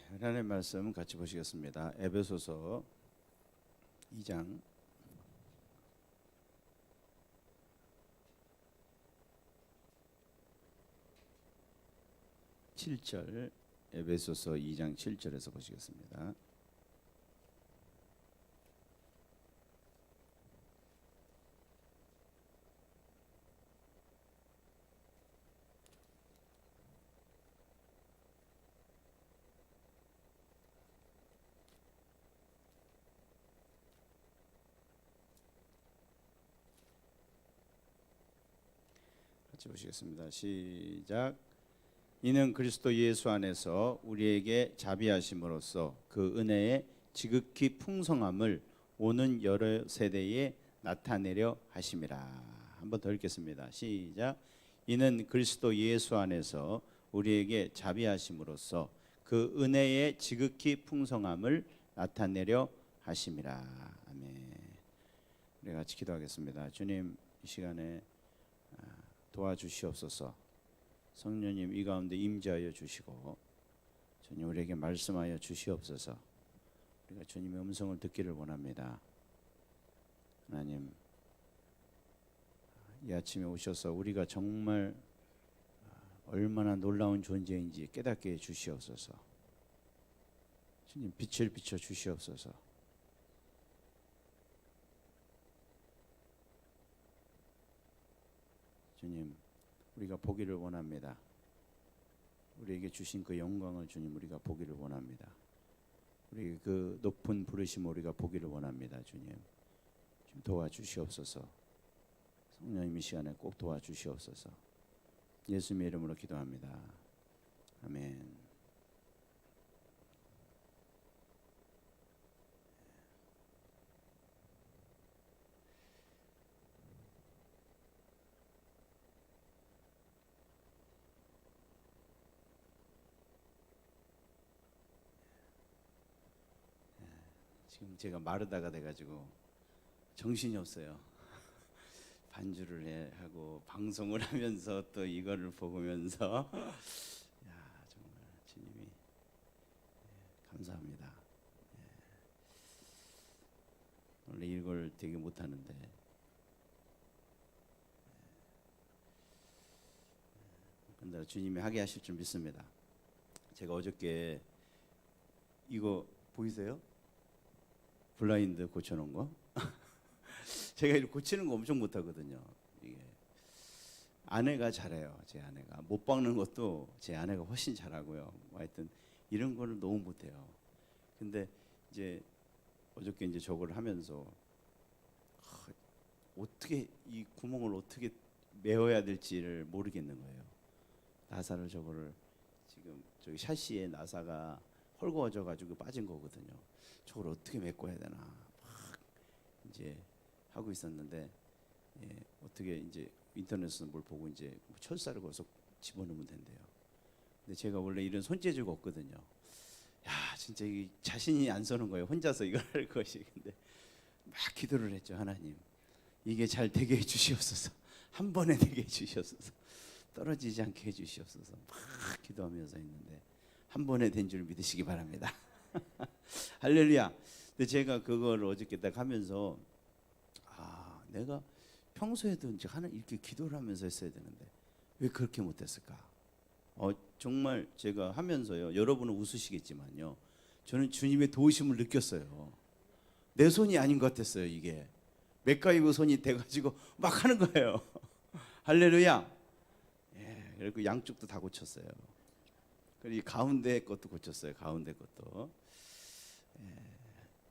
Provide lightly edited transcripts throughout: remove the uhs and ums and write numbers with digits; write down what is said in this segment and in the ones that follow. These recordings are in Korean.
하나님의 말씀 같이 보시겠습니다. 에베소서 2장 7절, 에베소서 2장 7절에서 보시겠습니다. 같이 보시겠습니다. 시작. 이는 그리스도 예수 안에서 우리에게 자비하심으로써 그 은혜의 지극히 풍성함을 오는 여러 세대에 나타내려 하심이라. 한번 더 읽겠습니다. 시작. 이는 그리스도 예수 안에서 우리에게 자비하심으로써 그 은혜의 지극히 풍성함을 나타내려 하심이라. 아멘. 우리 같이 기도하겠습니다. 주님, 이 시간에 도와주시옵소서. 성령님 이 가운데 임재하여 주시고 주님 우리에게 말씀하여 주시옵소서. 우리가 주님의 음성을 듣기를 원합니다. 하나님, 이 아침에 오셔서 우리가 정말 얼마나 놀라운 존재인지 깨닫게 해 주시옵소서. 주님 빛을 비춰 주시옵소서. 주님, 우리가 보기를 원합니다. 우리에게 주신 그 영광을 주님 우리가 보기를 원합니다. 우리 그 높은 부르심 우리가 보기를 원합니다. 주님, 좀 도와주시옵소서. 성령님 이 시간에 꼭 도와주시옵소서. 예수님의 이름으로 기도합니다. 아멘. 지금 제가 마르다가 돼가지고 정신이 없어요. 반주를 하고 방송을 하면서 또 이거를 보면서 야, 정말 주님이 감사합니다. 원래 이걸 되게 못하는데 근데 주님이 하게 하실 줄 믿습니다. 제가 어저께 이거 보이세요? 블라인드 고쳐놓은 거. 제가 이렇게 고치는 거 엄청 못하거든요. 이게 아내가 잘해요. 제 아내가 못 박는 것도 제 아내가 훨씬 잘하고요. 하여튼 이런 거를 너무 못해요. 근데 이제 어저께 이제 저걸 하면서 어떻게 이 구멍을 어떻게 메워야 될지를 모르겠는 거예요. 나사를 저거를 지금 저기 샤시에 나사가 헐거워져 가지고 빠진 거거든요. 저걸 어떻게 메꿔야 되나 막 이제 하고 있었는데 어떻게 이제 인터넷에서 뭘 보고 이제 철사를 거서 집어넣으면 된대요. 근데 제가 원래 이런 손재주가 없거든요. 야, 진짜 이 자신이 안 서는 거예요. 혼자서 이걸 할 것이. 근데 막 기도를 했죠. 하나님, 이게 잘 되게 해 주시옵소서. 한 번에 되게 해 주시옵소서. 떨어지지 않게 해 주시옵소서. 막 기도하면서 했는데 한 번에 된 줄 믿으시기 바랍니다. 할렐루야. 근데 제가 그걸 어저께 딱 하면서 내가 평소에도 이제 이렇게 기도를 하면서 했어야 되는데 왜 그렇게 못했을까? 정말 제가 하면서요. 여러분은 웃으시겠지만요. 저는 주님의 도우심을 느꼈어요. 내 손이 아닌 것 같았어요. 이게 맥가이버 손이 돼가지고 막 하는 거예요. 할렐루야. 그리고 양쪽도 다 고쳤어요. 그리고 가운데 것도 고쳤어요. 가운데 것도.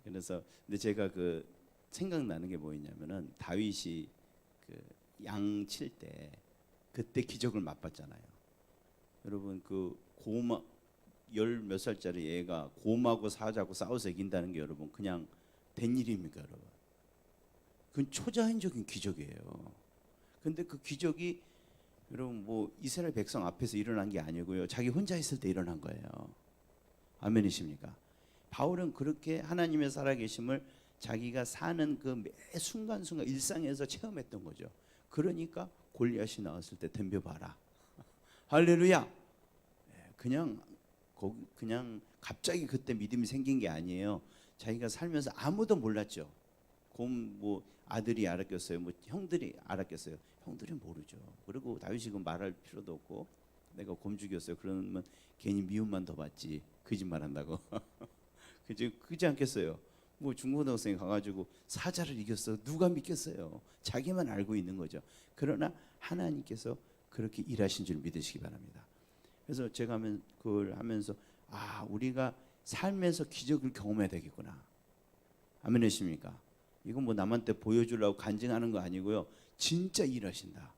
그래서 근데 제가 그 생각나는 게 뭐였냐면은 다윗이 그 양 칠 때 그때 기적을 맛봤잖아요. 여러분 그 고마 열 몇 살짜리 애가 곰하고 사자하고 싸워서 이긴다는 게 여러분 그냥 된 일입니까, 여러분? 그건 초자연적인 기적이에요. 근데 그 기적이 여러분 뭐 이스라엘 백성 앞에서 일어난 게 아니고요. 자기 혼자 있을 때 일어난 거예요. 아멘이십니까? 바울은 그렇게 하나님의 살아계심을 자기가 사는 그 매 순간순간 일상에서 체험했던 거죠. 그러니까 골리앗이 나왔을 때 덤벼봐라. 할렐루야. 그냥 거기 그냥 갑자기 그때 믿음이 생긴 게 아니에요. 자기가 살면서 아무도 몰랐죠. 곰 뭐 아들이 알았겠어요. 뭐 형들이 알았겠어요. 형들이 모르죠. 그리고 다윗이 그 말할 필요도 없고 내가 곰 죽였어요. 그러면 괜히 미움만 더 받지. 거짓말한다고. 그지 않겠어요? 뭐 중고등학생이 가가지고 사자를 이겼어. 누가 믿겠어요? 자기만 알고 있는 거죠. 그러나 하나님께서 그렇게 일하신 줄 믿으시기 바랍니다. 그래서 제가 그걸 하면서 우리가 삶에서 기적을 경험해야 되겠구나. 아멘 하십니까? 이건 뭐 남한테 보여주려고 간증하는 거 아니고요. 진짜 일하신다.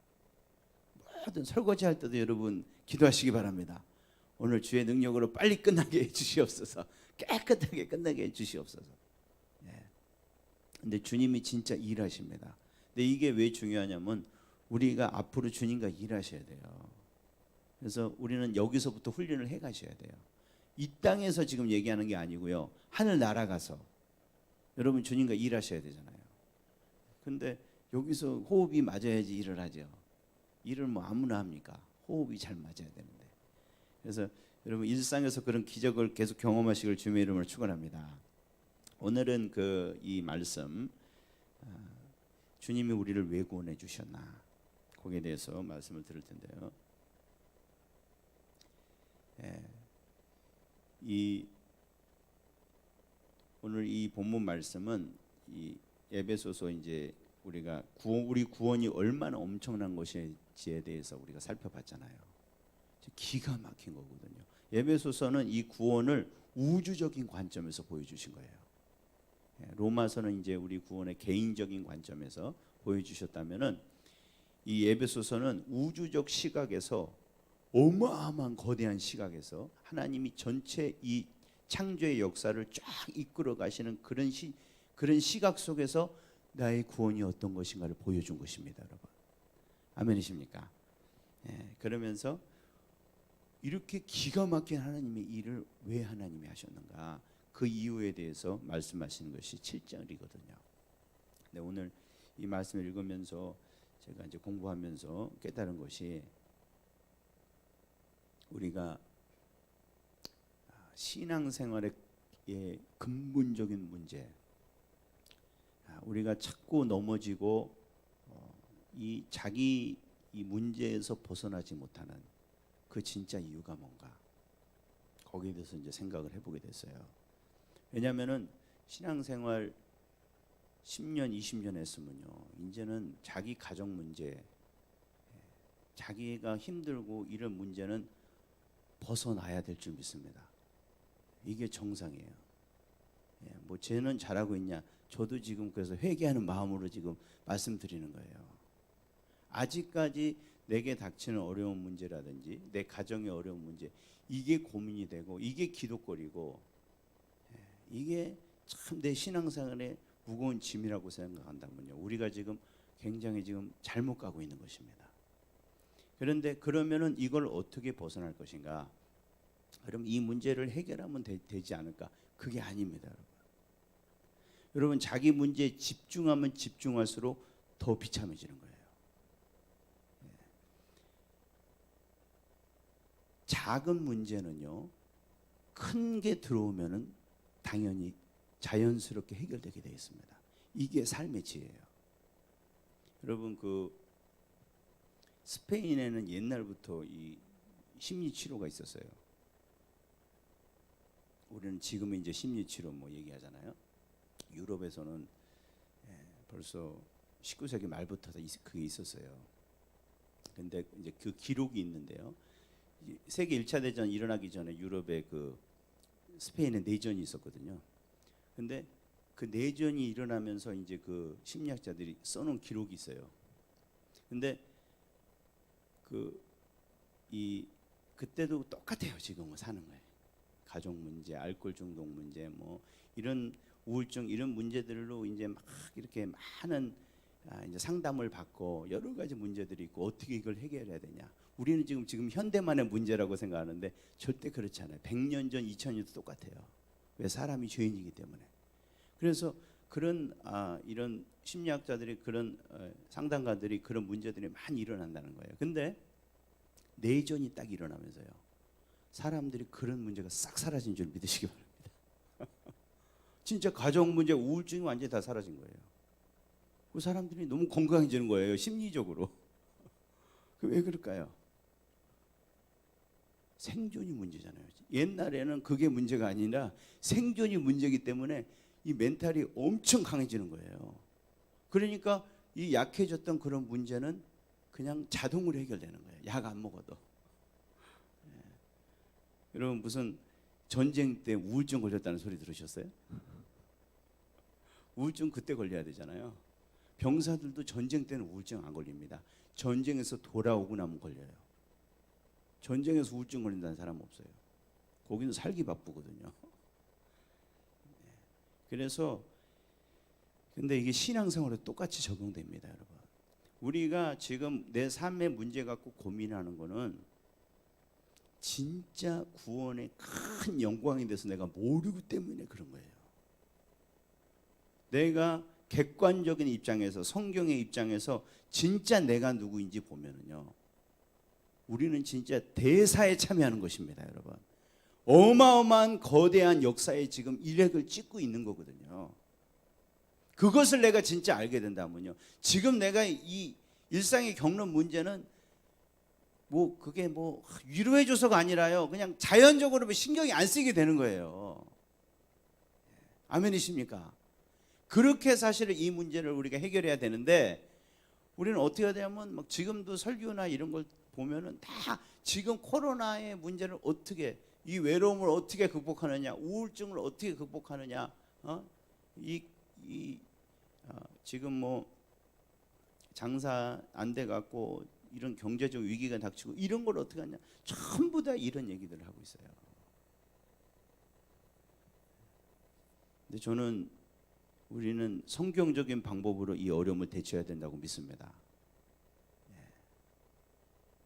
모든 설거지할 때도 여러분 기도하시기 바랍니다. 오늘 주의 능력으로 빨리 끝나게 해주시옵소서. 깨끗하게 끝나게 해주시옵소서. 예. 근데 주님이 진짜 일하십니다. 근데 이게 왜 중요하냐면 우리가 앞으로 주님과 일하셔야 돼요. 그래서 우리는 여기서부터 훈련을 해 가셔야 돼요. 이 땅에서 지금 얘기하는 게 아니고요. 하늘 날아가서 여러분 주님과 일하셔야 되잖아요. 근데 여기서 호흡이 맞아야지 일을 하죠. 일을 뭐 아무나 합니까? 호흡이 잘 맞아야 되는데. 그래서 여러분 일상에서 그런 기적을 계속 경험하시길 주님의 이름으로 축원합니다. 오늘은 이 말씀 주님이 우리를 왜 구원해 주셨나 거기에 대해서 말씀을 드릴 텐데요. 오늘 이 본문 말씀은 이 에베소서 이제 우리 구원이 얼마나 엄청난 것인지에 대해서 우리가 살펴봤잖아요. 기가 막힌 거거든요. 에베소서는 이 구원을 우주적인 관점에서 보여주신 거예요. 로마서는 이제 우리 구원의 개인적인 관점에서 보여주셨다면은 이 에베소서는 우주적 시각에서 어마어마한 거대한 시각에서 하나님이 전체 이 창조의 역사를 쫙 이끌어 가시는 그런 시각 속에서 나의 구원이 어떤 것인가를 보여준 것입니다, 여러분. 아멘이십니까? 그러면서 이렇게 기가 막힌 하나님의 일을 왜 하나님이 하셨는가? 그 이유에 대해서 말씀하시는 것이 7절이거든요. 근데 오늘 이 말씀을 읽으면서 제가 이제 공부하면서 깨달은 것이 우리가 신앙생활의 근본적인 문제, 우리가 자꾸 넘어지고 이 문제에서 벗어나지 못하는 그 진짜 이유가 뭔가 거기에 대해서 이제 생각을 해보게 됐어요. 왜냐하면은 신앙생활 10년, 20년 했으면요, 이제는 자기 가정 문제, 자기가 힘들고 이런 문제는 벗어나야 될 줄 믿습니다. 이게 정상이에요. 뭐 쟤는 잘하고 있냐? 저도 지금 그래서 회개하는 마음으로 지금 말씀드리는 거예요. 아직까지 내게 닥치는 어려운 문제라든지 내 가정의 어려운 문제, 이게 고민이 되고 이게 기도거리고 이게 참 내 신앙생활의 무거운 짐이라고 생각한다면요, 우리가 지금 굉장히 지금 잘못 가고 있는 것입니다. 그런데 그러면은 이걸 어떻게 벗어날 것인가? 그럼 이 문제를 해결하면 되지 않을까? 그게 아닙니다, 여러분. 여러분 자기 문제에 집중하면 집중할수록 더 비참해지는 거예요. 작은 문제는요, 큰 게 들어오면은 당연히 자연스럽게 해결되게 되어 있습니다. 이게 삶의 지혜예요. 여러분 스페인에는 옛날부터 이 심리 치료가 있었어요. 우리는 지금은 이제 심리 치료 뭐 얘기하잖아요. 유럽에서는 벌써 19세기 말부터 그게 있었어요. 근데 이제 그 기록이 있는데요. 세계 1차 대전 일어나기 전에 유럽에 스페인에 내전이 있었거든요. 근데 그 내전이 일어나면서 이제 그 심리학자들이 써놓은 기록이 있어요. 근데 그때도 똑같아요. 지금은 사는 거예요. 가족 문제, 알코올 중독 문제, 뭐 이런 우울증 이런 문제들로 이제 막 이렇게 많은 이제 상담을 받고 여러 가지 문제들이 있고 어떻게 이걸 해결해야 되냐. 우리는 지금 현대만의 문제라고 생각하는데 절대 그렇지 않아요. 100년 전, 2000년도 똑같아요. 왜? 사람이 죄인이기 때문에. 그래서 이런 심리학자들이 그런 상담가들이 그런 문제들이 많이 일어난다는 거예요. 근데 내전이 딱 일어나면서요, 사람들이 그런 문제가 싹 사라진 줄 믿으시기 바랍니다. 진짜 가정 문제, 우울증이 완전히 다 사라진 거예요. 그 사람들이 너무 건강해지는 거예요, 심리적으로. 왜 그럴까요? 생존이 문제잖아요. 옛날에는 그게 문제가 아니라 생존이 문제이기 때문에 이 멘탈이 엄청 강해지는 거예요. 그러니까 이 약해졌던 그런 문제는 그냥 자동으로 해결되는 거예요. 약 안 먹어도. 여러분 무슨 전쟁 때 우울증 걸렸다는 소리 들으셨어요? 우울증 그때 걸려야 되잖아요. 병사들도 전쟁 때는 우울증 안 걸립니다. 전쟁에서 돌아오고 나면 걸려요. 전쟁에서 우울증 걸린다는 사람 없어요. 거기는 살기 바쁘거든요. 그래서 근데 이게 신앙생활에 똑같이 적용됩니다, 여러분. 우리가 지금 내 삶의 문제 갖고 고민하는 거는 진짜 구원의 큰 영광이 돼서 내가 모르기 때문에 그런 거예요. 내가 객관적인 입장에서, 성경의 입장에서 진짜 내가 누구인지 보면은요, 우리는 진짜 대사에 참여하는 것입니다, 여러분. 어마어마한 거대한 역사에 지금 일획을 찍고 있는 거거든요. 그것을 내가 진짜 알게 된다면요, 지금 내가 이 일상에 겪는 문제는 뭐 그게 뭐 위로해줘서가 아니라요, 그냥 자연적으로 신경이 안 쓰이게 되는 거예요. 아멘이십니까? 그렇게 사실 이 문제를 우리가 해결해야 되는데, 우리는 어떻게 해야 되냐면 막 지금도 설교나 이런 걸 보면은 다 지금 코로나의 문제를 어떻게, 이 외로움을 어떻게 극복하느냐, 우울증을 어떻게 극복하느냐, 지금 뭐 장사 안 돼 갖고 이런 경제적 위기가 닥치고 이런 걸 어떻게 하냐, 전부 다 이런 얘기들을 하고 있어요. 근데 저는 우리는 성경적인 방법으로 이 어려움을 대처해야 된다고 믿습니다.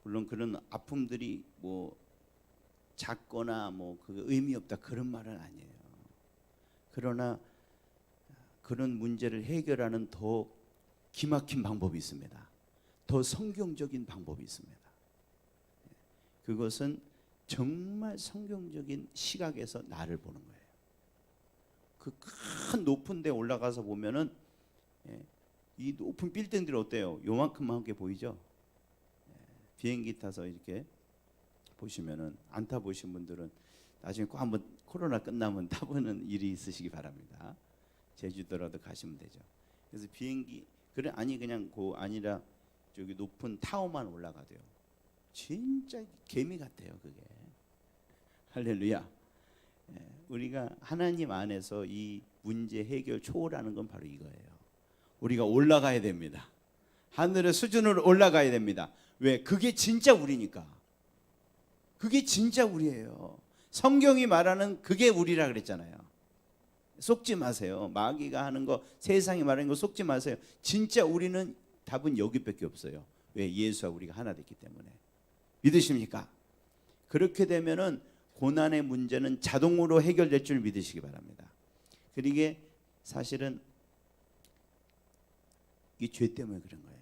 물론 그런 아픔들이 뭐 작거나 뭐 그 의미 없다 그런 말은 아니에요. 그러나 그런 문제를 해결하는 더 기막힌 방법이 있습니다. 더 성경적인 방법이 있습니다. 그것은 정말 성경적인 시각에서 나를 보는 거예요. 그 큰 높은 데 올라가서 보면은 이 높은 빌딩들이 어때요? 요만큼만 게 보이죠? 비행기 타서 이렇게 보시면은, 안 타보신 분들은 나중에 꼭 한번 코로나 끝나면 타보는 일이 있으시기 바랍니다. 제주도라도 가시면 되죠. 그래서 비행기 그냥 아니라 저기 높은 타워만 올라가도요, 진짜 개미 같아요, 그게. 할렐루야. 우리가 하나님 안에서 이 문제 해결 초월하는 건 바로 이거예요. 우리가 올라가야 됩니다. 하늘의 수준으로 올라가야 됩니다. 왜? 그게 진짜 우리니까. 그게 진짜 우리예요. 성경이 말하는 그게 우리라 그랬잖아요. 속지 마세요. 마귀가 하는 거, 세상이 말하는 거 속지 마세요. 진짜 우리는 답은 여기밖에 없어요. 왜? 예수와 우리가 하나 됐기 때문에. 믿으십니까? 그렇게 되면은 고난의 문제는 자동으로 해결될 줄 믿으시기 바랍니다. 그러게 사실은 이 죄 때문에 그런 거예요.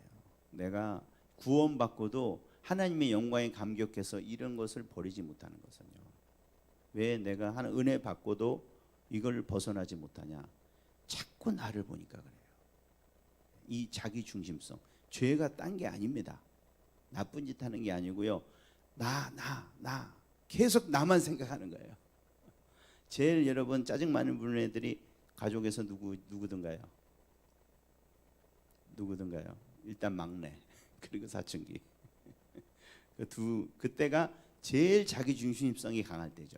내가 구원받고도 하나님의 영광에 감격해서 이런 것을 버리지 못하는 것은요, 왜 내가 하는 은혜 받고도 이걸 벗어나지 못하냐? 자꾸 나를 보니까 그래요. 이 자기 중심성, 죄가 딴 게 아닙니다. 나쁜 짓 하는 게 아니고요, 나 계속 나만 생각하는 거예요. 제일 여러분 짜증 많은 분들이 가족에서 누구든가요? 일단 막내, 그리고 사춘기. 그때가 제일 자기 중심성이 강할 때죠.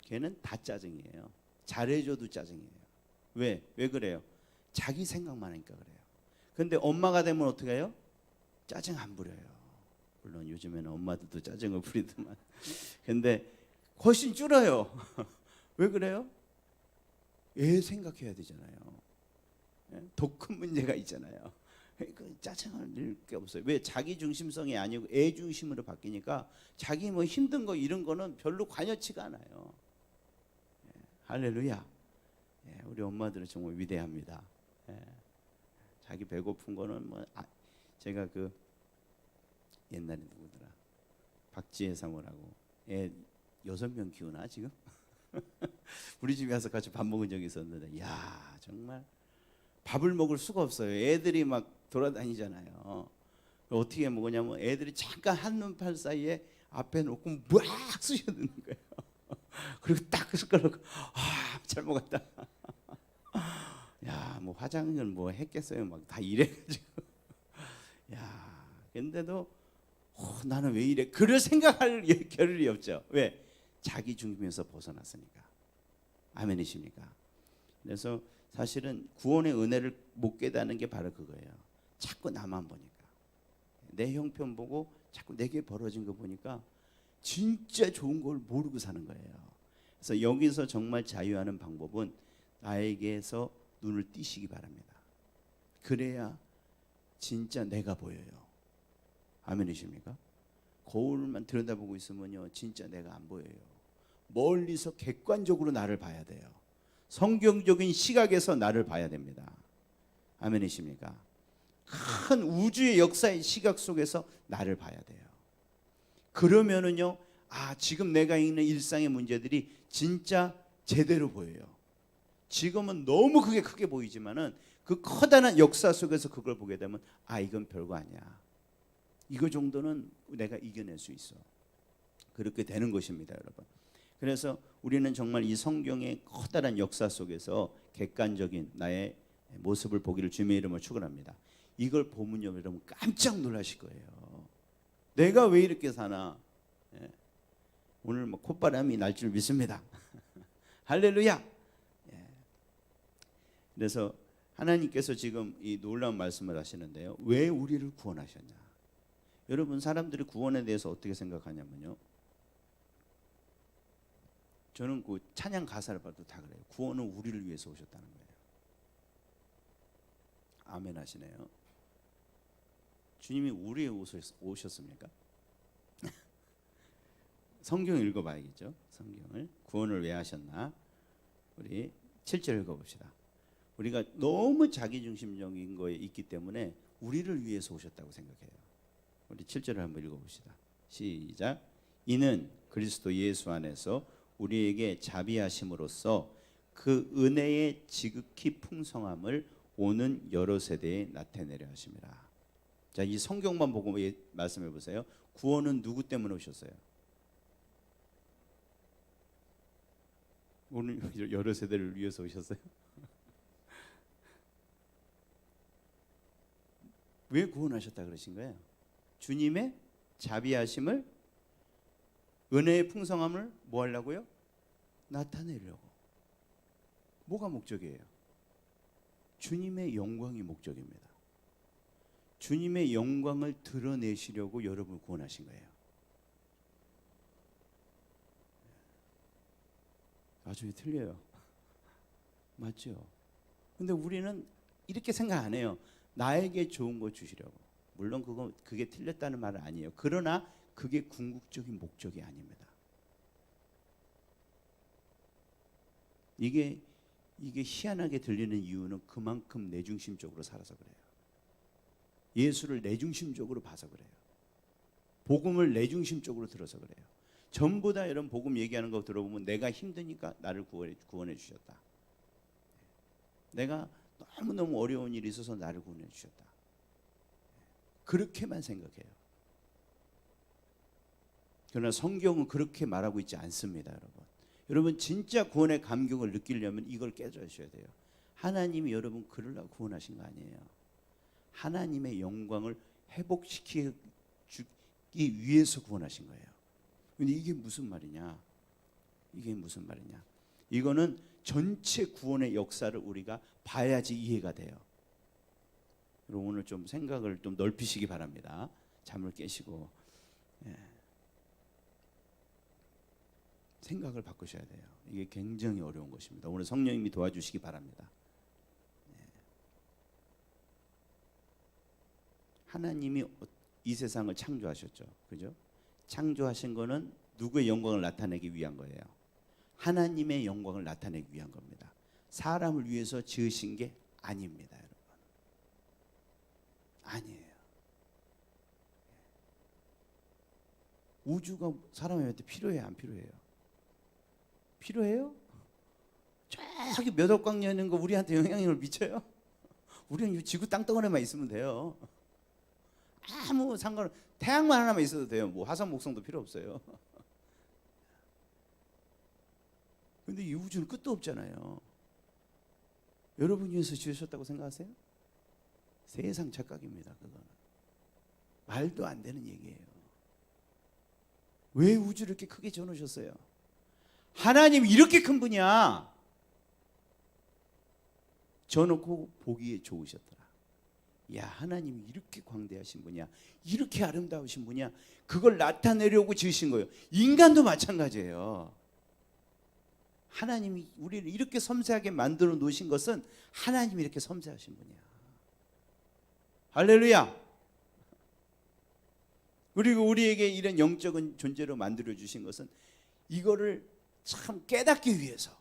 걔는 다 짜증이에요. 잘해줘도 짜증이에요. 왜 그래요? 자기 생각만 하니까 그래요. 근데 엄마가 되면 어떻게 해요? 짜증 안 부려요. 물론 요즘에는 엄마들도 짜증을 부리더만. 근데 훨씬 줄어요. 왜 그래요? 애 생각해야 되잖아요. 더 큰 문제가 있잖아요. 그 짜증을 낼 게 없어요. 왜? 자기 중심성이 아니고 애 중심으로 바뀌니까 자기 뭐 힘든 거 이런 거는 별로 관여치가 않아요. 할렐루야. 우리 엄마들은 정말 위대합니다. 자기 배고픈 거는 뭐 제가 그 옛날에 누구더라, 박지혜 사모라고 애 6명 키우나 지금? 우리 집에 와서 같이 밥 먹은 적이 있었는데, 야 정말 밥을 먹을 수가 없어요. 애들이 막 돌아다니잖아요. 어떻게 먹으냐면 애들이 잠깐 한눈팔 사이에 앞에 놓고 막 쑤셔드는 거예요. 그리고 딱 숟가락, 잘 먹었다. 야, 뭐 화장을 뭐 했겠어요. 막 다 이래가지고. 야, 근데도 나는 왜 이래? 그럴 생각할 겨를이 없죠. 왜? 자기 중심에서 벗어났으니까. 아멘이십니까? 그래서 사실은 구원의 은혜를 못 깨닫는 게 바로 그거예요. 자꾸 나만 보니까, 내 형편 보고 자꾸 내게 벌어진 거 보니까 진짜 좋은 걸 모르고 사는 거예요. 그래서 여기서 정말 자유하는 방법은 나에게서 눈을 띄시기 바랍니다. 그래야 진짜 내가 보여요. 아멘이십니까? 거울만 들여다보고 있으면요, 진짜 내가 안 보여요. 멀리서 객관적으로 나를 봐야 돼요. 성경적인 시각에서 나를 봐야 됩니다. 아멘이십니까? 큰 우주의 역사의 시각 속에서 나를 봐야 돼요. 그러면은요, 지금 내가 있는 일상의 문제들이 진짜 제대로 보여요. 지금은 너무 그게 크게 보이지만은 그 커다란 역사 속에서 그걸 보게 되면 이건 별거 아니야. 이거 정도는 내가 이겨낼 수 있어. 그렇게 되는 것입니다, 여러분. 그래서 우리는 정말 이 성경의 커다란 역사 속에서 객관적인 나의 모습을 보기를 주님의 이름으로 축원합니다. 이걸 보면요, 여러분 깜짝 놀라실 거예요. 내가 왜 이렇게 사나? 오늘 뭐 콧바람이 날 줄 믿습니다. 할렐루야. 그래서 하나님께서 지금 이 놀라운 말씀을 하시는데요, 왜 우리를 구원하셨냐? 여러분, 사람들이 구원에 대해서 어떻게 생각하냐면요, 저는 그 찬양 가사를 봐도 다 그래요. 구원은 우리를 위해서 오셨다는 거예요. 아멘 하시네요. 주님이 우리에 오셨습니까? 성경 읽어봐야겠죠. 성경을 구원을 왜 하셨나? 우리 7절 읽어봅시다. 우리가 너무 자기중심적인 거에 있기 때문에 우리를 위해서 오셨다고 생각해요. 우리 7절을 한번 읽어봅시다. 시작. 이는 그리스도 예수 안에서 우리에게 자비하심으로써 그 은혜의 지극히 풍성함을 오는 여러 세대에 나타내려 하심이라. 자, 이 성경만 보고 말씀해 보세요. 구원은 누구 때문에 오셨어요? 오늘 여러 세대를 위해서 오셨어요? 왜 구원하셨다 그러신 거예요? 주님의 자비하심을, 은혜의 풍성함을 뭐 하려고요? 나타내려고. 뭐가 목적이에요? 주님의 영광이 목적입니다. 주님의 영광을 드러내시려고 여러분을 구원하신 거예요. 나중에 틀려요. 맞죠? 근데 우리는 이렇게 생각 안 해요. 나에게 좋은 거 주시려고. 물론 그게 틀렸다는 말은 아니에요. 그러나 그게 궁극적인 목적이 아닙니다. 이게 희한하게 들리는 이유는 그만큼 내중심적으로 살아서 그래요. 예수를 내중심적으로 봐서 그래요. 복음을 내중심적으로 들어서 그래요. 전부 다 여러분 복음 얘기하는 거 들어보면 내가 힘드니까 나를 구원해 주셨다. 내가 너무너무 어려운 일이 있어서 나를 구원해 주셨다. 그렇게만 생각해요. 그러나 성경은 그렇게 말하고 있지 않습니다, 여러분. 여러분 진짜 구원의 감격을 느끼려면 이걸 깨달으셔야 돼요. 하나님이 여러분 그러려고 구원하신 거 아니에요. 하나님의 영광을 회복시키기 위해서 구원하신 거예요. 근데 이게 무슨 말이냐? 이게 무슨 말이냐? 이거는 전체 구원의 역사를 우리가 봐야지 이해가 돼요. 그리고 오늘 좀 생각을 좀 넓히시기 바랍니다. 잠을 깨시고 생각을 바꾸셔야 돼요. 이게 굉장히 어려운 것입니다. 오늘 성령님이 도와주시기 바랍니다. 하나님이 이 세상을 창조하셨죠. 그죠? 창조하신 거는 누구의 영광을 나타내기 위한 거예요? 하나님의 영광을 나타내기 위한 겁니다. 사람을 위해서 지으신 게 아닙니다, 여러분. 아니에요. 우주가 사람한테 필요해요, 안 필요해요? 필요해요? 저기 몇 억 광년 있는 거 우리한테 영향력을 미쳐요? 우리는 지구 땅덩어리만 있으면 돼요. 아무 상관, 태양만 하나만 있어도 돼요. 뭐 화성 목성도 필요 없어요. 근데 이 우주는 끝도 없잖아요. 여러분 위해서 지으셨다고 생각하세요? 세상 착각입니다. 그건 말도 안 되는 얘기예요. 왜 우주를 이렇게 크게 지어놓으셨어요? 하나님 이렇게 큰 분이야. 저놓고 보기에 좋으셨더라. 야, 하나님이 이렇게 광대하신 분이야, 이렇게 아름다우신 분이야. 그걸 나타내려고 지으신 거예요. 인간도 마찬가지예요. 하나님이 우리를 이렇게 섬세하게 만들어 놓으신 것은 하나님이 이렇게 섬세하신 분이야. 할렐루야. 그리고 우리에게 이런 영적인 존재로 만들어 주신 것은 이거를 참 깨닫기 위해서,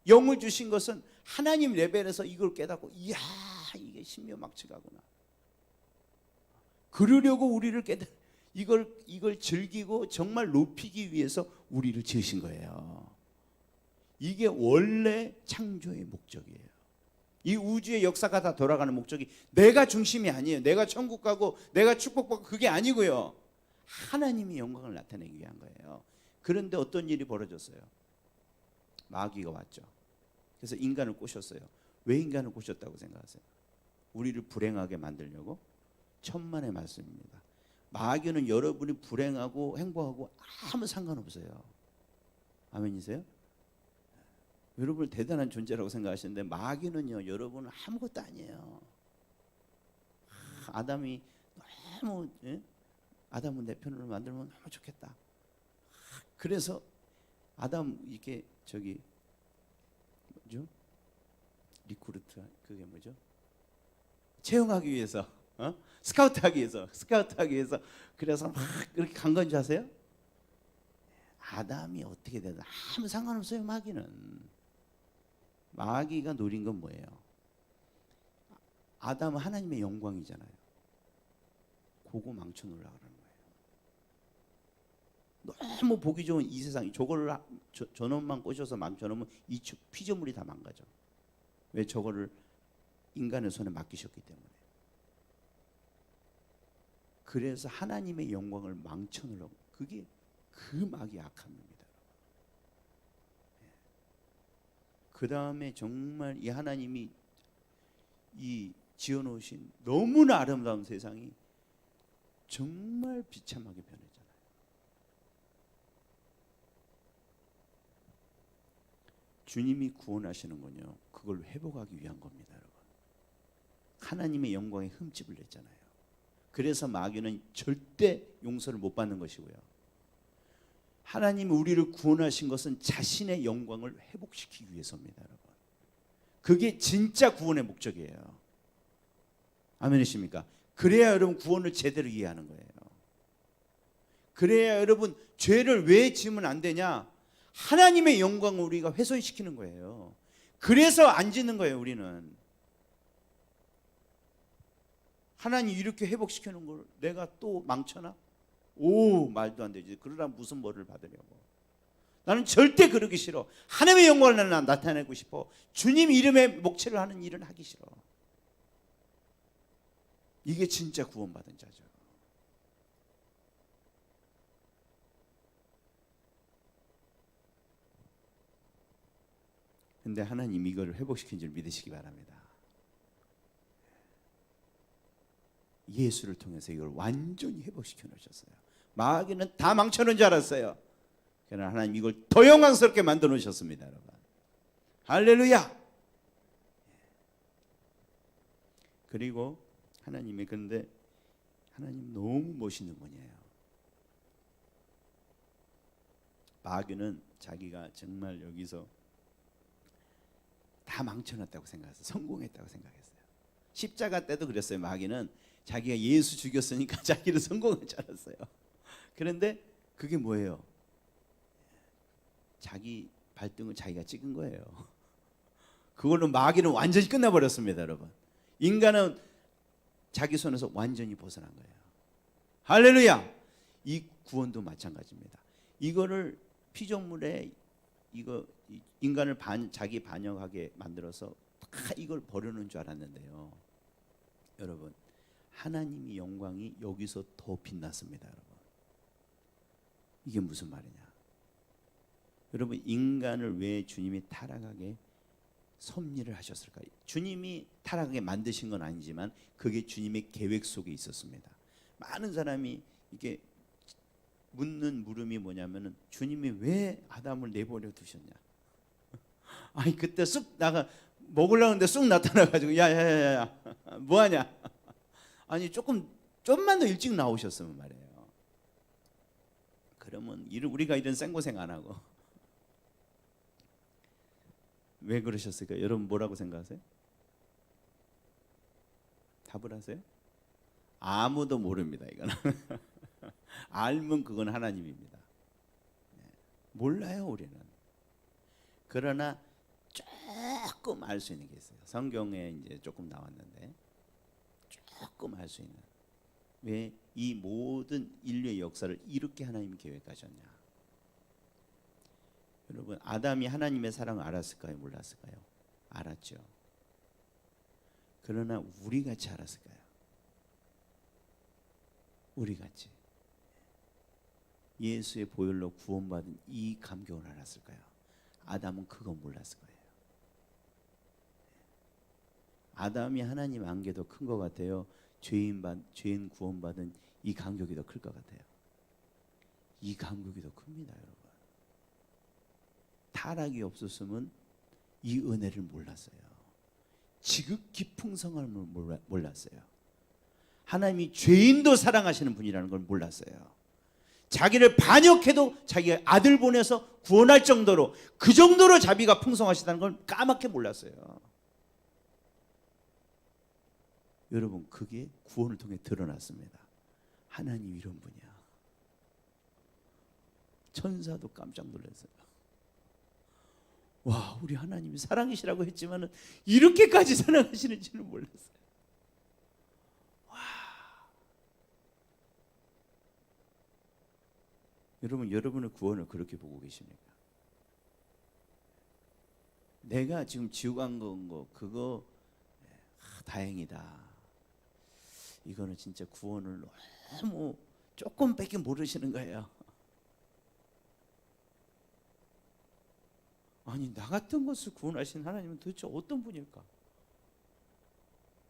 영을 주신 것은 하나님 레벨에서 이걸 깨닫고, 이야, 이게 신묘막측하구나, 그러려고 우리를 이걸 즐기고 정말 높이기 위해서 우리를 지으신 거예요. 이게 원래 창조의 목적이에요. 이 우주의 역사가 다 돌아가는 목적이 내가 중심이 아니에요. 내가 천국 가고 내가 축복받고 그게 아니고요. 하나님의 영광을 나타내기 위한 거예요. 그런데 어떤 일이 벌어졌어요? 마귀가 왔죠. 그래서 인간을 꼬셨어요. 왜 인간을 꼬셨다고 생각하세요? 우리를 불행하게 만들려고? 천만의 말씀입니다. 마귀는 여러분이 불행하고 행복하고 아무 상관없어요. 아멘이세요? 여러분을 대단한 존재라고 생각하시는데 마귀는요, 여러분은 아무것도 아니에요. 아담이 너무, 아담은 내 편으로 만들면 너무 좋겠다. 그래서 아담 이렇게 뭐죠? 리크루트, 그게 뭐죠? 채용하기 위해서, 스카우트하기 위해서 그래서 막 그렇게 간 건 줄 아세요? 아담이 어떻게 되든 아무 상관없어요. 마귀가 노린 건 뭐예요? 아담은 하나님의 영광이잖아요. 그거 망쳐놓으려고 하는 거예요. 너무 보기 좋은 이 세상이 저놈만 꼬셔서 망쳐놓으면 이 피조물이 다 망가져. 왜? 저거를 인간의 손에 맡기셨기 때문에. 그래서 하나님의 영광을 망쳐놓으려고, 그게 그 마귀의 악함입니다. 그 다음에 정말 이 하나님이 이 지어놓으신 너무나 아름다운 세상이 정말 비참하게 변했잖아요. 주님이 구원하시는 건요, 그걸 회복하기 위한 겁니다, 여러분. 하나님의 영광에 흠집을 냈잖아요. 그래서 마귀는 절대 용서를 못 받는 것이고요. 하나님이 우리를 구원하신 것은 자신의 영광을 회복시키기 위해서입니다, 여러분. 그게 진짜 구원의 목적이에요. 아멘이십니까? 그래야 여러분 구원을 제대로 이해하는 거예요. 그래야 여러분 죄를 왜 지으면 안 되냐? 하나님의 영광을 우리가 훼손시키는 거예요. 그래서 안 짓는 거예요, 우리는. 하나님 이렇게 회복시키는 걸 내가 또 망쳐나? 오, 말도 안 되지. 그러다 무슨 벌을 받으려고. 나는 절대 그러기 싫어. 하나님의 영광을 나타내고 싶어. 주님 이름의 목체를 하는 일은 하기 싫어. 이게 진짜 구원받은 자죠. 근데 하나님 이거를 회복시킨 줄 믿으시기 바랍니다. 예수를 통해서 이걸 완전히 회복시켜 놓으셨어요. 마귀는 다 망쳐놓은 줄 알았어요. 그러나 하나님 이걸 더 영광스럽게 만들어 놓으셨습니다, 여러분. 할렐루야. 그리고 하나님이, 그런데 하나님 너무 멋있는 분이에요. 마귀는 자기가 정말 여기서 다 망쳐놨다고 생각했어요. 성공했다고 생각했어요. 십자가 때도 그랬어요. 마귀는 자기가 예수 죽였으니까 자기를 성공한 줄 알았어요. 그런데 그게 뭐예요? 자기 발등을 자기가 찍은 거예요. 그걸로 마귀는 완전히 끝나버렸습니다, 여러분. 인간은 자기 손에서 완전히 벗어난 거예요. 할렐루야. 이 구원도 마찬가지입니다. 이거를 피조물에 인간을 자기 반역하게 만들어서 다 이걸 버려놓은 줄 알았는데요. 여러분, 하나님의 영광이 여기서 더 빛났습니다. 여러분, 이게 무슨 말이냐? 여러분, 인간을 왜 주님이 타락하게 섭리를 하셨을까요? 주님이 타락하게 만드신 건 아니지만 그게 주님의 계획 속에 있었습니다. 많은 사람이 이게 묻는 물음이 뭐냐면은, 주님이 왜 아담을 내버려 두셨냐? 아니 그때 쑥 나가 먹으려고 하는데 쑥 나타나가지고 야야야야 뭐하냐? 아니 좀만 더 일찍 나오셨으면 말이에요. 그러면 우리가 이런 생고생 안 하고. 왜 그러셨을까요? 여러분 뭐라고 생각하세요? 답을 하세요? 아무도 모릅니다. 이거는 알면 그건 하나님입니다. 몰라요 우리는. 그러나 조금 알 수 있는 게 있어요. 성경에 이제 조금 나왔는데 조금 알 수 있는, 왜 이 모든 인류의 역사를 이렇게 하나님이 계획하셨냐? 여러분, 아담이 하나님의 사랑을 알았을까요? 몰랐을까요? 알았죠. 그러나 우리 같이 알았을까요? 우리 같이 예수의 보혈로 구원받은 이 감격을 알았을까요? 아담은 그건 몰랐을 거예요. 아담이 하나님 안개도 큰 것 같아요. 죄인 구원받은 이 감격이 더 클 것 같아요. 이 감격이 더 큽니다, 여러분. 타락이 없었으면 이 은혜를 몰랐어요. 지극히 풍성함을 몰랐어요. 하나님이 죄인도 사랑하시는 분이라는 걸 몰랐어요. 자기를 반역해도 자기의 아들 보내서 구원할 정도로, 그 정도로 자비가 풍성하시다는 걸 까맣게 몰랐어요. 여러분, 그게 구원을 통해 드러났습니다. 하나님 이런 분이야. 천사도 깜짝 놀랐어요. 와, 우리 하나님이 사랑이시라고 했지만은 이렇게까지 사랑하시는지는 몰랐어요. 와. 여러분, 여러분의 구원을 그렇게 보고 계십니까? 내가 지금 지옥 간 거 그거 다행이다. 이거는 진짜 구원을 너무 조금밖에 모르시는 거예요. 아니, 나 같은 것을 구원하신 하나님은 도대체 어떤 분일까?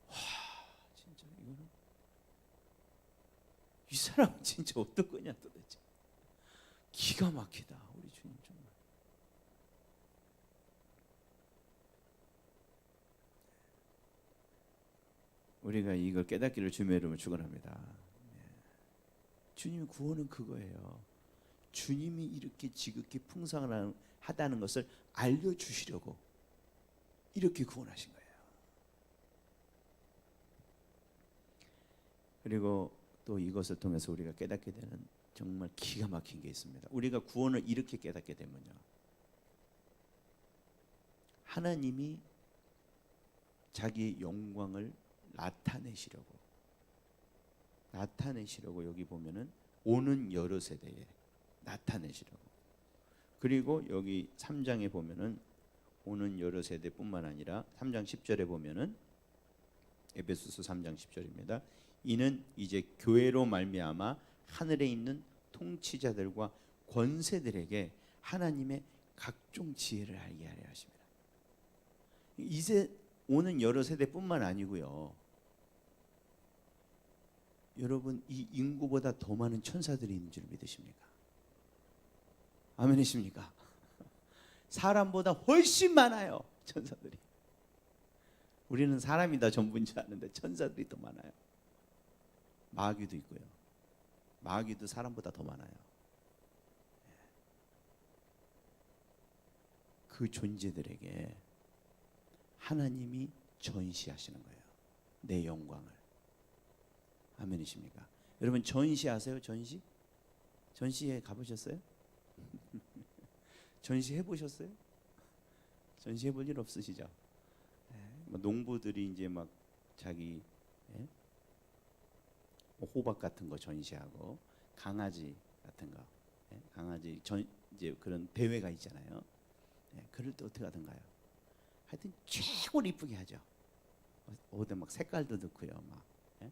와, 진짜 이거는, 이 사람은 진짜 어떤 거냐 도대체. 기가 막히다, 우리 주님 정말. 우리가 이걸 깨닫기를 주님의 이름으로 축원합니다. 주님의 구원은 그거예요. 주님이 이렇게 지극히 풍성하다는 것을 알려주시려고 이렇게 구원하신 거예요. 그리고 또 이것을 통해서 우리가 깨닫게 되는 정말 기가 막힌 게 있습니다. 우리가 구원을 이렇게 깨닫게 되면요, 하나님이 자기의 영광을 나타내시려고 여기 보면은 오는 여러 세대에 나타내시려고. 그리고 여기 3장에 보면은 오는 여러 세대뿐만 아니라 3장 10절에 보면은, 에베소서 3장 10절입니다. 이는 이제 교회로 말미암아 하늘에 있는 통치자들과 권세들에게 하나님의 각종 지혜를 알게 하려 하십니다. 이제 오는 여러 세대뿐만 아니고요, 여러분, 이 인구보다 더 많은 천사들이 있는 줄 믿으십니까? 아멘이십니까? 사람보다 훨씬 많아요, 천사들이. 우리는 사람이 다 전부인 줄 아는데 천사들이 더 많아요. 마귀도 있고요. 마귀도 사람보다 더 많아요. 그 존재들에게 하나님이 전시하시는 거예요, 내 영광을. 아멘이십니까? 여러분, 전시하세요? 전시에 가보셨어요? 전시해 보셨어요? 전시해 볼 일 없으시죠? 농부들이 이제 막 자기 호박 같은 거 전시하고, 강아지 같은 거, 강아지 이제 그런 대회가 있잖아요. 예, 그럴 때 어떻게 하던가요? 하여튼 최고로 이쁘게 하죠. 옷에 막 색깔도 넣고요, 막. 예?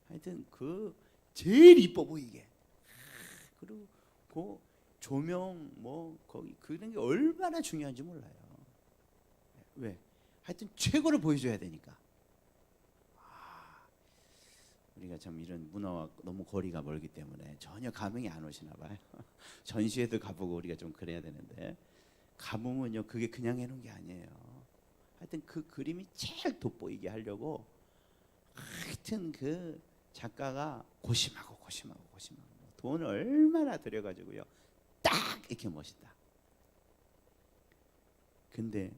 하여튼 그 제일 이뻐 보이게. 그리고 그 조명 뭐 거기 그런 게 얼마나 중요한지 몰라요. 왜? 하여튼 최고를 보여줘야 되니까. 우리가 참 이런 문화와 너무 거리가 멀기 때문에 전혀 감흥이 안 오시나 봐요. 전시회도 가보고 우리가 좀 그래야 되는데, 가보면요 그게 그냥 해놓은 게 아니에요. 하여튼 그 그림이 제일 돋보이게 하려고 하여튼 그 작가가 고심하고 돈을 얼마나 들여가지고요 딱 이렇게 멋있다. 근데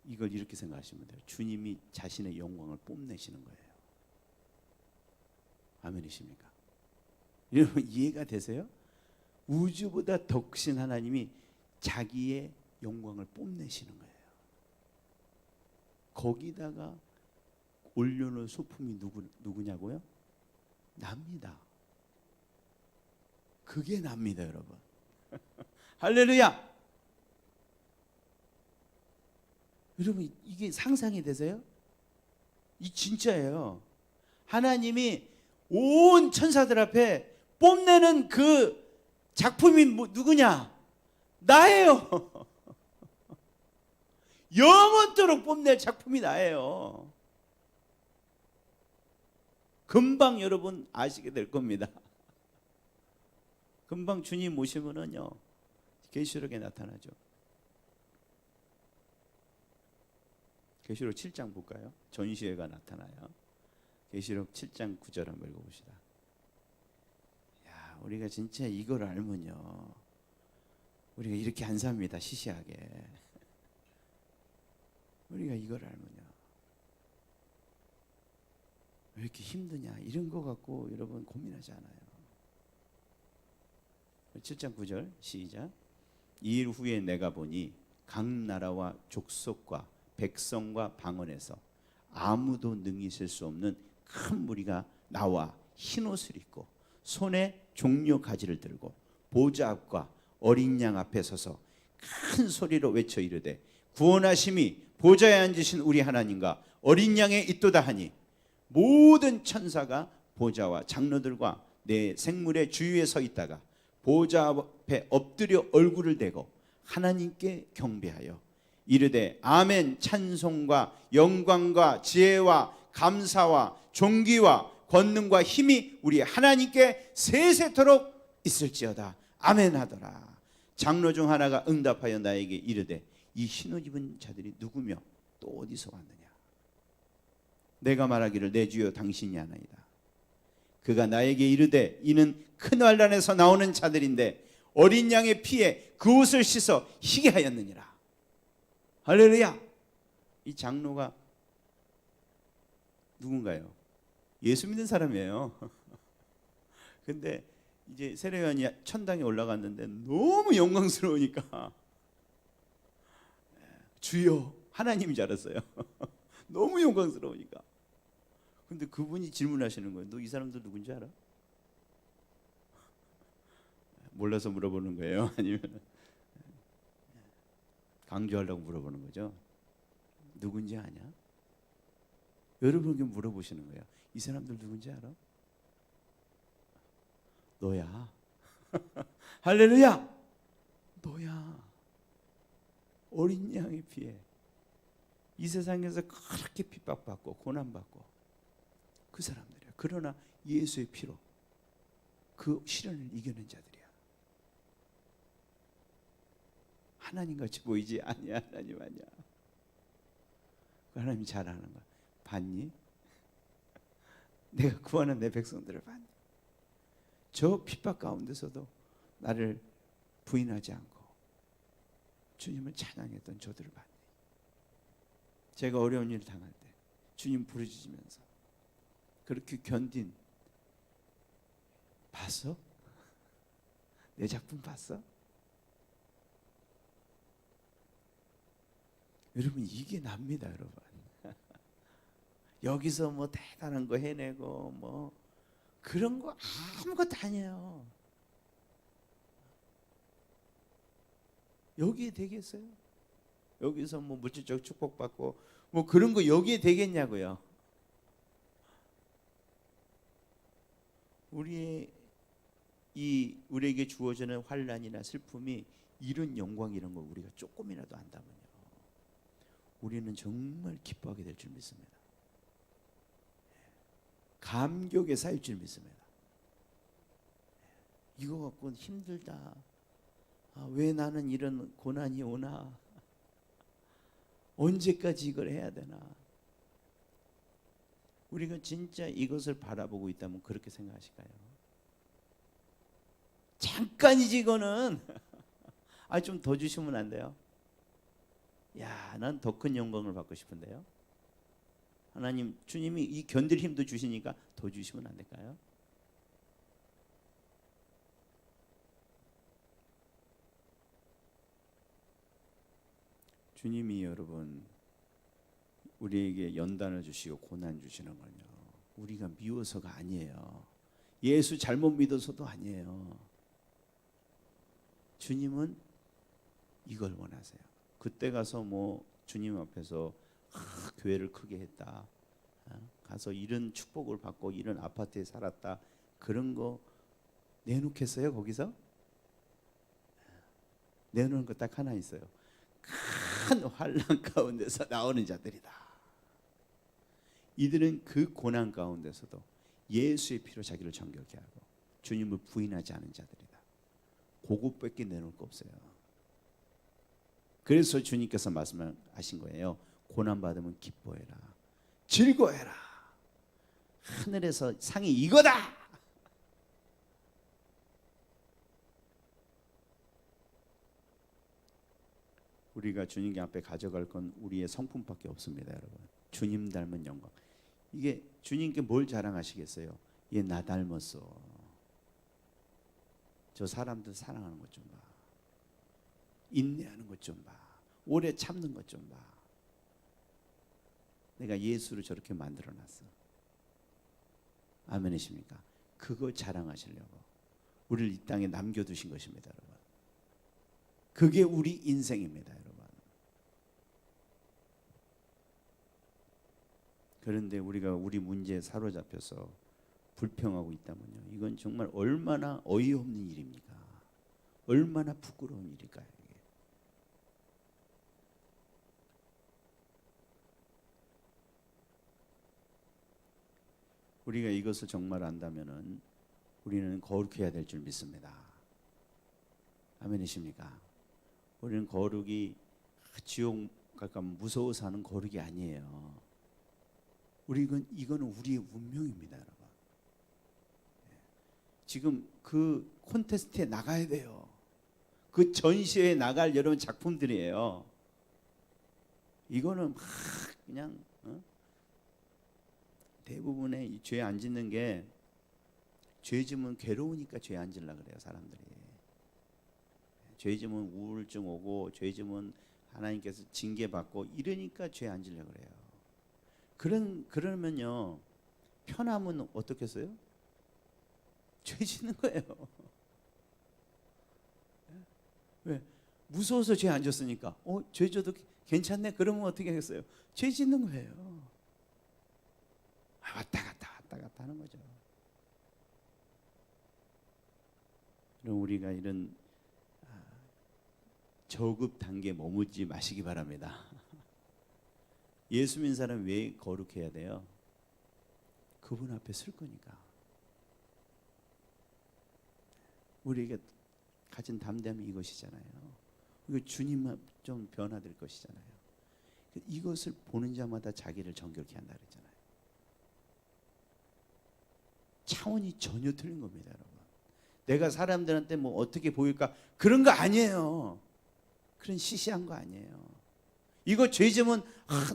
이걸 이렇게 생각하시면 돼요. 주님이 자신의 영광을 뽐내시는 거예요. 아멘이십니까? 여러분 이해가 되세요? 우주보다 더 크신 하나님이 자기의 영광을 뽐내시는 거예요. 거기다가 올려놓은 소품이 누구냐고요? 납니다. 그게 납니다, 여러분. 할렐루야! 여러분 이게 상상이 되세요? 이 진짜예요. 하나님이 온 천사들 앞에 뽐내는 그 작품이 누구냐? 나예요. 영원토록 뽐낼 작품이 나예요. 금방 여러분 아시게 될 겁니다. 금방 주님 모시면은요 계시록에 나타나죠. 계시록 7장 볼까요? 전시회가 나타나요. 계시록 7장 9절 한번 읽어봅시다. 야, 우리가 진짜 이걸 알면요 우리가 이렇게 안 삽니다. 시시하게. 우리가 이걸 알면요 왜 이렇게 힘드냐 이런 거 갖고 여러분 고민하지 않아요. 7장 9절 시작. 이 일 후에 내가 보니 각 나라와 족속과 백성과 방언에서 아무도 능히 셀 수 없는 큰 무리가 나와 흰 옷을 입고 손에 종려 가지를 들고 보좌 앞과 어린 양 앞에 서서 큰 소리로 외쳐 이르되 구원하심이 보좌에 앉으신 우리 하나님과 어린 양에 있도다 하니 모든 천사가 보좌와 장로들과 내 생물의 주위에 서 있다가 보좌 앞에 엎드려 얼굴을 대고 하나님께 경배하여 이르되 아멘. 찬송과 영광과 지혜와 감사와 존귀와 권능과 힘이 우리 하나님께 세세토록 있을지어다. 아멘 하더라. 장로 중 하나가 응답하여 나에게 이르되 이 흰옷 입은 자들이 누구며 또 어디서 왔느냐? 내가 말하기를 내 주여 당신이 하나이다. 그가 나에게 이르되 이는 큰 환난에서 나오는 자들인데 어린 양의 피에 그 옷을 씻어 희게 하였느니라. 할렐루야. 이 장로가 누군가요? 예수 믿는 사람이에요. 근데 이제 세례요한이 천당에 올라갔는데 너무 영광스러우니까 주여 하나님인 줄 알았어요. 너무 영광스러우니까. 근데 그분이 질문하시는 거예요. 너 이 사람들 누군지 알아? 몰라서 물어보는 거예요? 아니면 강조하려고 물어보는 거죠? 누군지 아냐? 여러분에게 물어보시는 거예요. 이 사람들 누군지 알아? 너야. 할렐루야. 너야. 어린 양의 피에 이 세상에서 그렇게 핍박받고 고난받고 그 사람들이야. 그러나 예수의 피로 그 시련을 이겨낸 자들이야. 하나님같이 보이지 아니야. 하나님 아니야. 하나님이 잘 아는 거야. 봤니? 내가 구하는 내 백성들을 봤니? 저 핍박 가운데서도 나를 부인하지 않고 주님을 찬양했던 저들을 봤니? 제가 어려운 일을 당할 때 주님 부르짖으면서 그렇게 견딘 봤어? 내 작품 봤어? 여러분 이게 납니다, 여러분. 여기서 뭐 대단한 거 해내고 뭐 그런 거 아무것도 아니에요. 여기에 되겠어요? 여기서 뭐 물질적 축복받고 뭐 그런 거 여기에 되겠냐고요. 우리에게 주어지는 환난이나 슬픔이 이런 영광 이런 걸 우리가 조금이라도 안다면요, 우리는 정말 기뻐하게 될 줄 믿습니다. 감격에 쌓일 줄 믿습니다. 이거 갖고 힘들다. 왜 나는 이런 고난이 오나? 언제까지 이걸 해야 되나? 우리가 진짜 이것을 바라보고 있다면 그렇게 생각하실까요? 잠깐이지 이거는. 좀 더 주시면 안 돼요? 야, 난 더 큰 영광을 받고 싶은데요. 하나님, 주님이 이 견딜 힘도 주시니까 더 주시면 안 될까요? 주님이 여러분 우리에게 연단을 주시고 고난 주시는 건요, 우리가 미워서가 아니에요. 예수 잘못 믿어서도 아니에요. 주님은 이걸 원하세요. 그때 가서 뭐 주님 앞에서 교회를 크게 했다, 가서 이런 축복을 받고 이런 아파트에 살았다, 그런 거 내놓겠어요? 거기서 내놓는 거 딱 하나 있어요. 큰 환난 가운데서 나오는 자들이다. 이들은 그 고난 가운데서도 예수의 피로 자기를 정결케 하고 주님을 부인하지 않은 자들이다. 그것밖에 내놓을 거 없어요. 그래서 주님께서 말씀하신 거예요. 고난 받으면 기뻐해라, 즐거워해라. 하늘에서 상이 이거다. 우리가 주님 앞에 가져갈 건 우리의 성품밖에 없습니다, 여러분. 주님 닮은 영광. 이게 주님께 뭘 자랑하시겠어요? 얘 나 닮았어. 저 사람들 사랑하는 것 좀 봐. 인내하는 것 좀 봐. 오래 참는 것 좀 봐. 내가 예수를 저렇게 만들어놨어. 아멘이십니까? 그거 자랑하시려고 우리를 이 땅에 남겨두신 것입니다, 여러분. 그게 우리 인생입니다, 여러분. 그런데 우리가 우리 문제에 사로잡혀서 불평하고 있다면요, 이건 정말 얼마나 어이없는 일입니까? 얼마나 부끄러운 일일까요? 이게. 우리가 이것을 정말 안다면은 우리는 거룩해야 될 줄 믿습니다. 아멘이십니까? 우리는 거룩이 지옥 갈까 무서워서 하는 거룩이 아니에요. 이거는 우리의 운명입니다, 여러분. 지금 그 콘테스트에 나가야 돼요. 그 전시회에 나갈 여러분 작품들이에요. 이거는 막 그냥 대부분의 이 죄 안 짓는 게, 죄 지면 괴로우니까 죄 안 짓려고 그래요, 사람들이. 죄 지면 우울증 오고, 죄 지면 하나님께서 징계받고 이러니까 죄 안 지려고 그래요. 그러면요, 편하면 어떻겠어요? 죄 짓는 거예요. 왜? 무서워서 죄 안 졌으니까. 죄 져도 괜찮네? 그러면 어떻게 하겠어요? 죄 짓는 거예요. 왔다 갔다 하는 거죠. 그럼 우리가 이런 저급 단계에 머무지 마시기 바랍니다. 예수 믿는 사람 왜 거룩해야 돼요? 그분 앞에 설 거니까. 우리에게 가진 담대함이 이것이잖아요. 이거 주님만 좀 변화될 것이잖아요. 이것을 보는 자마다 자기를 정결케 한다 그랬잖아요. 차원이 전혀 틀린 겁니다, 여러분. 내가 사람들한테 뭐 어떻게 보일까, 그런 거 아니에요. 그런 시시한 거 아니에요. 이거 죄 지면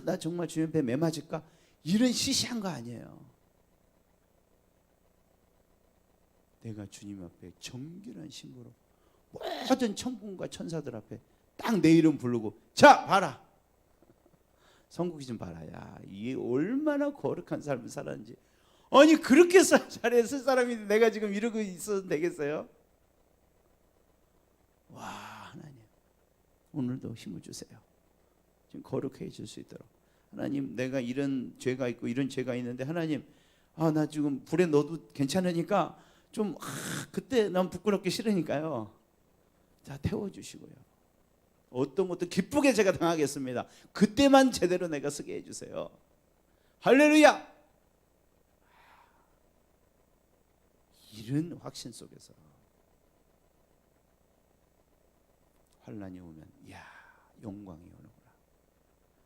나 정말 주님 앞에 매 맞을까, 이런 시시한 거 아니에요. 내가 주님 앞에 정결한 신부로 모든 천군과 천사들 앞에 딱 내 이름 부르고, 자 봐라, 성국이 좀 봐라. 야, 이게 얼마나 거룩한 삶을 살았는지. 아니 그렇게 잘했을 사람인데 내가 지금 이러고 있어도 되겠어요? 와, 하나님, 오늘도 힘을 주세요. 지금 거룩해질 수 있도록. 하나님, 내가 이런 죄가 있고 이런 죄가 있는데 하나님, 나 지금 불에 넣어도 괜찮으니까 좀 그때 난 부끄럽기 싫으니까요. 자, 태워주시고요. 어떤 것도 기쁘게 제가 당하겠습니다. 그때만 제대로 내가 쓰게 해주세요. 할렐루야! 이런 확신 속에서 환난이 오면, 이야, 영광이 오는구나.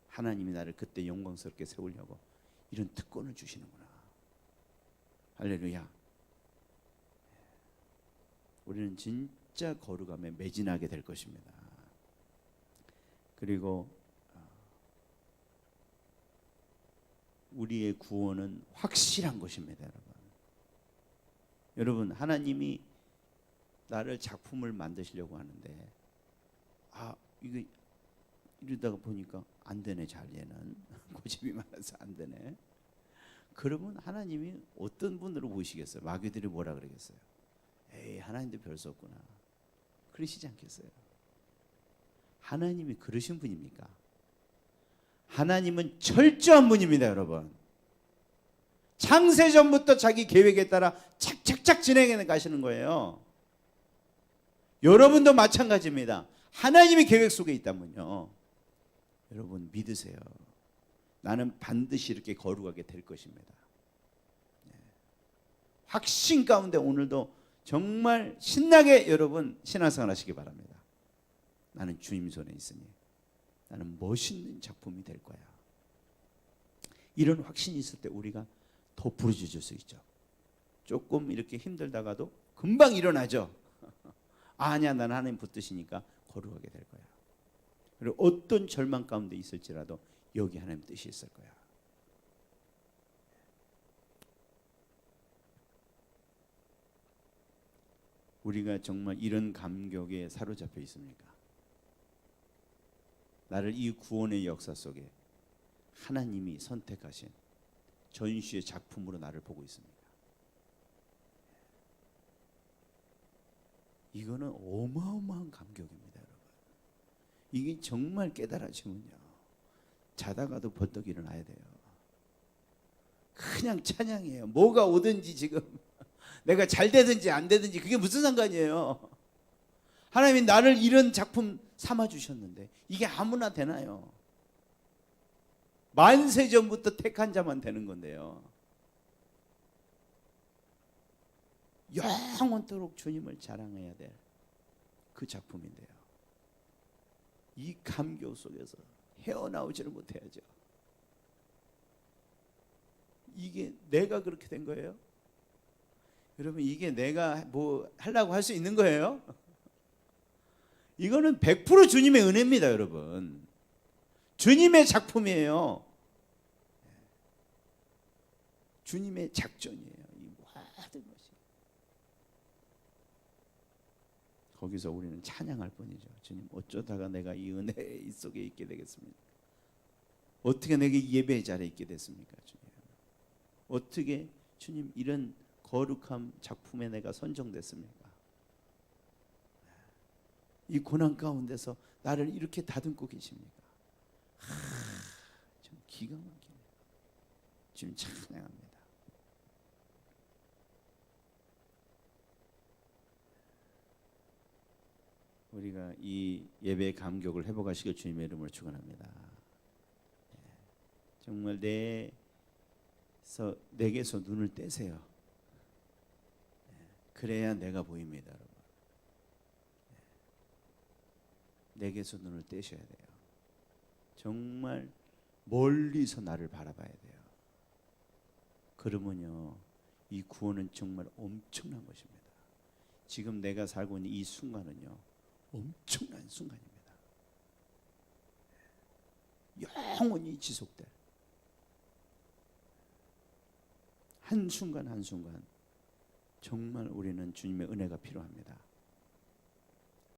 하나님이 나를 그때 영광스럽게 세우려고 이런 특권을 주시는구나. 할렐루야. 우리는 진짜 거룩함에 매진하게 될 것입니다. 그리고 우리의 구원은 확실한 것입니다, 여러분. 여러분, 하나님이 나를 작품을 만드시려고 하는데, 이거 이러다가 보니까 안 되네, 잘 얘는 고집이 많아서 안 되네. 그러면 하나님이 어떤 분으로 보시겠어요? 마귀들이 뭐라 그러겠어요? 에이, 하나님도 별 수 없구나. 그러시지 않겠어요? 하나님이 그러신 분입니까? 하나님은 철저한 분입니다, 여러분. 창세전부터 자기 계획에 따라 착착착 진행해 가시는 거예요. 여러분도 마찬가지입니다. 하나님의 계획 속에 있다면요, 여러분 믿으세요. 나는 반드시 이렇게 거룩하게 될 것입니다. 확신 가운데 오늘도 정말 신나게 여러분 신앙생활 하시기 바랍니다. 나는 주님 손에 있으니 나는 멋있는 작품이 될 거야. 이런 확신이 있을 때 우리가 더 부르짖을 수 있죠. 조금 이렇게 힘들다가도 금방 일어나죠. 아니야, 나는 하나님 붙드시니까 거룩하게 될 거야. 그리고 어떤 절망 가운데 있을지라도 여기 하나님 뜻이 있을 거야. 우리가 정말 이런 감격에 사로잡혀 있습니까? 나를 이 구원의 역사 속에 하나님이 선택하신 전시의 작품으로 나를 보고 있습니다. 이거는 어마어마한 감격입니다, 여러분. 이게 정말 깨달아지면요, 자다가도 벌떡 일어나야 돼요. 그냥 찬양이에요. 뭐가 오든지 지금 내가 잘 되든지 안 되든지 그게 무슨 상관이에요. 하나님이 나를 이런 작품 삼아 주셨는데 이게 아무나 되나요? 만세 전부터 택한 자만 되는 건데요. 영원토록 주님을 자랑해야 될 그 작품인데요. 이 감격 속에서 헤어나오지를 못해야죠. 이게 내가 그렇게 된 거예요? 여러분, 이게 내가 뭐 하려고 할 수 있는 거예요? 이거는 100% 주님의 은혜입니다, 여러분. 주님의 작품이에요. 주님의 작전이에요, 이 모든 것이. 거기서 우리는 찬양할 뿐이죠. 주님, 어쩌다가 내가 이 은혜 속에 있게 되겠습니까? 어떻게 내가 이 예배의 자리에 있게 됐습니까, 주님? 어떻게 주님 이런 거룩한 작품에 내가 선정됐습니까? 이 고난 가운데서 나를 이렇게 다듬고 계십니까? 좀 기가 막히네요. 지금 찬양합니다. 우리가 이 예배의 감격을 회복하시길 주님의 이름으로 축원합니다. 정말 내게서 눈을 떼세요. 그래야 내가 보입니다, 여러분. 내게서 눈을 떼셔야 돼요. 정말 멀리서 나를 바라봐야 돼요. 그러면요, 이 구원은 정말 엄청난 것입니다. 지금 내가 살고 있는 이 순간은요, 엄청난 순간입니다. 영원히 지속될 한순간 한순간 정말 우리는 주님의 은혜가 필요합니다.